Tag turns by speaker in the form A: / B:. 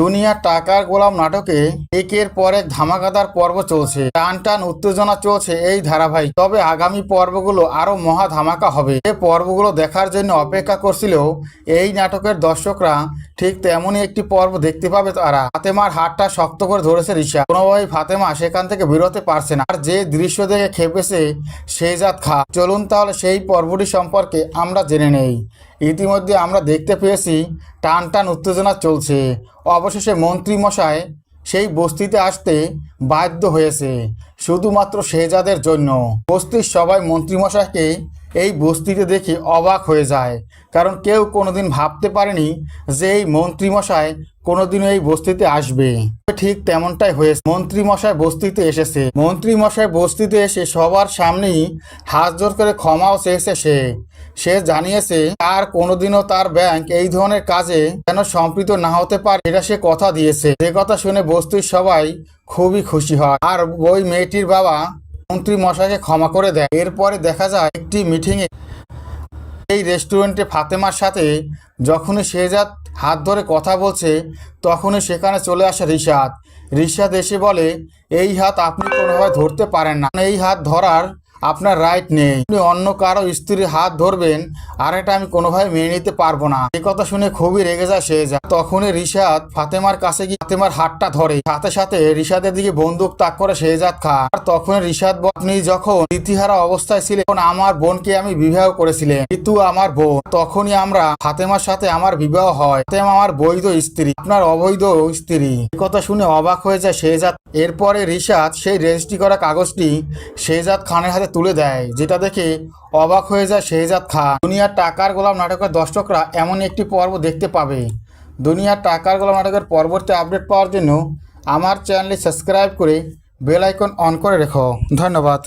A: দুনিয়ার টাকার গোলাম নাটকে একের পর এক ধামাকাদার পর্ব চলছে, টান টান উত্তেজনা চলছে এই ধারাবাহিক। তবে আগামী পর্বগুলো আরো মহা ধামাকা হবে। এই পর্বগুলো দেখার জন্য অপেক্ষা করছিল এই নাটকের দর্শকরা। ঠিক তেমনই একটি পর্ব দেখতে পাবে তারা। ফাতেমার হাতটা শক্ত করে ধরেছে রিশাদ, কোনোভাবেই ফাতেমা সেখান থেকে বেরোতে পারছে না। আর যে দৃশ্য দেখে খেপেছে শেহজাদ খান। চলুন তাহলে সেই পর্বটি সম্পর্কে আমরা জেনে নেই। ইতিমধ্যে আমরা দেখতে পেয়েছি টান টান উত্তেজনা চলছে। অবশেষে মন্ত্রী মশাই সেই বস্তিতে আসতে বাধ্য হয়েছে শুধুমাত্র শেহজাদের জন্য। বস্তির সবাই মন্ত্রীমশাইকে এই বস্তিতে দেখে অবাক হয়ে যায়, কারণ কেউ কোনোদিন ভাবতে পারেনি যে এই মন্ত্রীমশাই কোনোদিনও এই বস্তিতে আসবে। ঠিক তেমনটাই হয়েছে। মন্ত্রীমশাই বস্তিতে এসেছে। মন্ত্রীমশাই বস্তিতে এসে সবার সামনেই হাত জোর করে ক্ষমাও চেয়েছে। সে জানিয়েছে আর কোনোদিনও তার ব্যাংক এই ধরনের কাজে যেন সম্পৃক্ত না হতে পারে, এটা সে কথা দিয়েছে। যে কথা শুনে বস্তির সবাই খুবই খুশি হয়। আর ওই মেয়েটির বাবা মন্ত্রী মশাইকে ক্ষমা করে দেয়। এরপরে দেখা যায় একটি মিটিংয়ে এই রেস্টুরেন্টে ফাতেমার সাথে যখনই শেহজাদ হাত ধরে কথা বলছে, তখনই সেখানে চলে আসে রিশাদ এসে বলে, এই হাত আপনি কোনোভাবে ধরতে পারেন না, এই হাত ধরার আপনার রাইট নেই। আপনি অন্য কারো স্ত্রীর হাত ধরবেন আর এটা আমি কোনোভাবে মেনে নিতে পারবো না। এই কথা শুনে খুবই রেগে যায় শেহজাদ। তখনই রিশাদ ফাতেমার কাছে গিয়ে ফাতেমার হাতটা ধরে। সাথে সাথে রিশাদের দিকে বন্দুক তাক করে শেহজাদ খান। আর তখন রিশাদ বলে, আপনি যখন স্মৃতিহারা অবস্থায় ছিলেন তখন আমার বোনকে আমি বিবাহ করেছিলেন, কিন্তু আমার বোন তখনই আমরা ফাতেমার সাথে আমার বিবাহ হয়। ফাতেমা আমার বৈধ স্ত্রী, আপনার অবৈধ স্ত্রী। এই কথা শুনে অবাক হয়ে যায় শেহজাদ। এরপরে রিশাদ সেই রেজিস্ট্রি করা কাগজটি শেহজাদ খানের হাতে তুলে দেয়, যেটা দেখে অবাক হয়ে যায় শেহজাদ খান। দুনিয়ার টাকার গোলাম নাটকের দর্শকরা এমন একটি পর্ব দেখতে পাবে। দুনিয়ার টাকার গোলাম নাটকের পরবর্তী আপডেট পাওয়ার জন্য আমার চ্যানেলটি সাবস্ক্রাইব করে বেল আইকন অন করে রেখো। ধন্যবাদ।